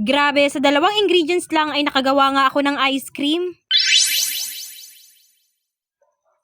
Grabe, sa dalawang ingredients lang ay nakagawa nga ako ng ice cream.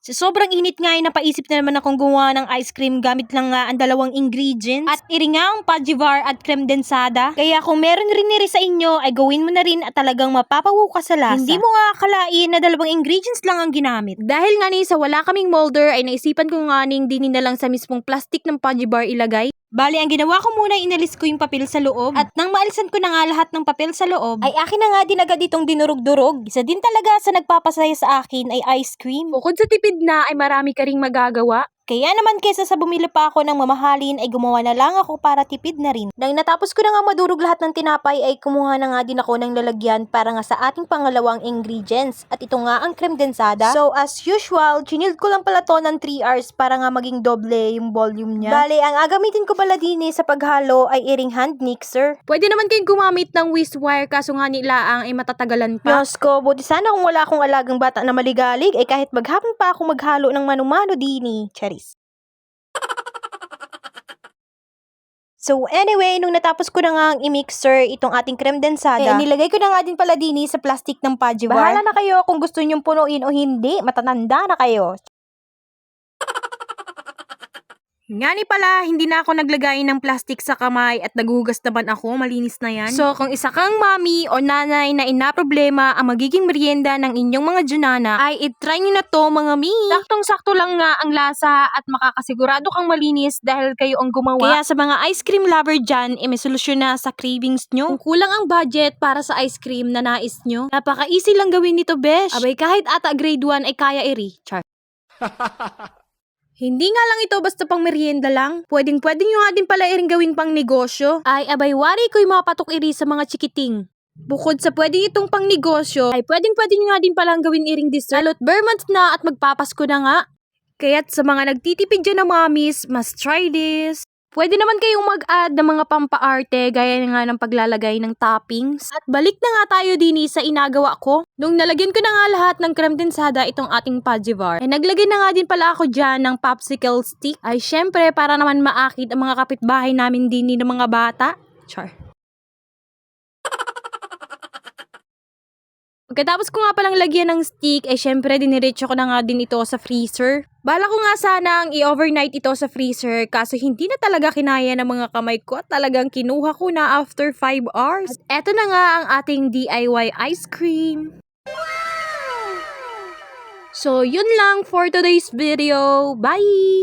Sa sobrang init nga ay napaisip na naman akong gumawa ng ice cream gamit lang nga ang dalawang ingredients. At iri nga ang Pajivar at creme densada. Kaya kung meron rin niri sa inyo ay gawin mo na rin at talagang mapapawaw ka sa lasa. Hindi mo nga akalain na dalawang ingredients lang ang ginamit. Dahil nga ni sa wala kaming molder ay naisipan ko nga ning dinin na lang sa mismong plastic ng Pajivar ilagay. Bali, ang ginawa ko muna, inalis ko yung papel sa loob. At nang maalisan ko na nga lahat ng papel sa loob, ay akin na nga din agad itong dinurog-durog. Isa din talaga sa nagpapasaya sa akin ay ice cream. Bukod sa tipid na, ay marami ka ring magagawa. Kaya naman kaysa sa bumili pa ako ng mamahalin ay gumawa na lang ako para tipid na rin. Nang natapos ko na nga madurog lahat ng tinapay ay kumuha na nga din ako ng lalagyan para nga sa ating pangalawang ingredients. At ito nga ang creme densada. So as usual, chinild ko lang pala to ng 3 hours para nga maging doble yung volume niya. Bale, ang agamitin ko pala din sa paghalo ay iring hand mixer. Pwede naman kayong gumamit ng whisk wire kaso nga nilaang ay matatagalan pa. Diyos ko, buti sana kung wala akong alagang bata na maligalig ay kahit maghapon pa ako maghalo ng mano-mano dini. Charis. So anyway, nung natapos ko na nga ang i-mixer itong ating creme densada, nilagay ko na nga din pala dini sa plastic ng Pajivar. Bahala na kayo kung gusto nyong punuin o hindi, matatanda na kayo. Nga ni pala, hindi na ako naglagay ng plastic sa kamay at nagugas naman ako, malinis na yan. So kung isa kang mami o nanay na inaproblema ang magiging merienda ng inyong mga junana, ay itry nyo na to mga mi. Saktong-sakto lang nga ang lasa at makakasigurado kang malinis dahil kayo ang gumawa. Kaya sa mga ice cream lover dyan, may solusyon na sa cravings nyo. Kung kulang ang budget para sa ice cream na nais nyo, napaka-easy lang gawin nito, besh. Abay kahit ata grade 1 ay kaya iri. Char. Hindi nga lang ito basta pang merienda lang. Pwedeng nyo nga din pala iring gawin pang negosyo. Ay abay wari ko'y mapatok iri sa mga chikiting. Bukod sa pwedeng itong pang negosyo, ay pwedeng nyo nga din palang gawin iring dessert. Lalo't bare months na at magpapasko na nga. Kaya't sa mga nagtitipid dyan na mamis, must try this. Pwede naman kayong mag-add ng mga pampaarte gaya nga ng paglalagay ng toppings. At balik na nga tayo din sa inagawa ko. Nung nalagyan ko na nga lahat ng creme densada itong ating Pajivar, ay naglagay na nga din pala ako dyan ng popsicle stick. Ay syempre para naman maakit ang mga kapitbahay namin din ng mga bata. Char. Pagkatapos ko nga palang lagyan ng stick, ay syempre diniretso ko na nga din ito sa freezer. Bala ko nga sana ang i-overnight ito sa freezer kaso hindi na talaga kinaya ng mga kamay ko at talagang kinuha ko na after 5 hours. At eto na nga ang ating DIY ice cream. So yun lang for today's video. Bye!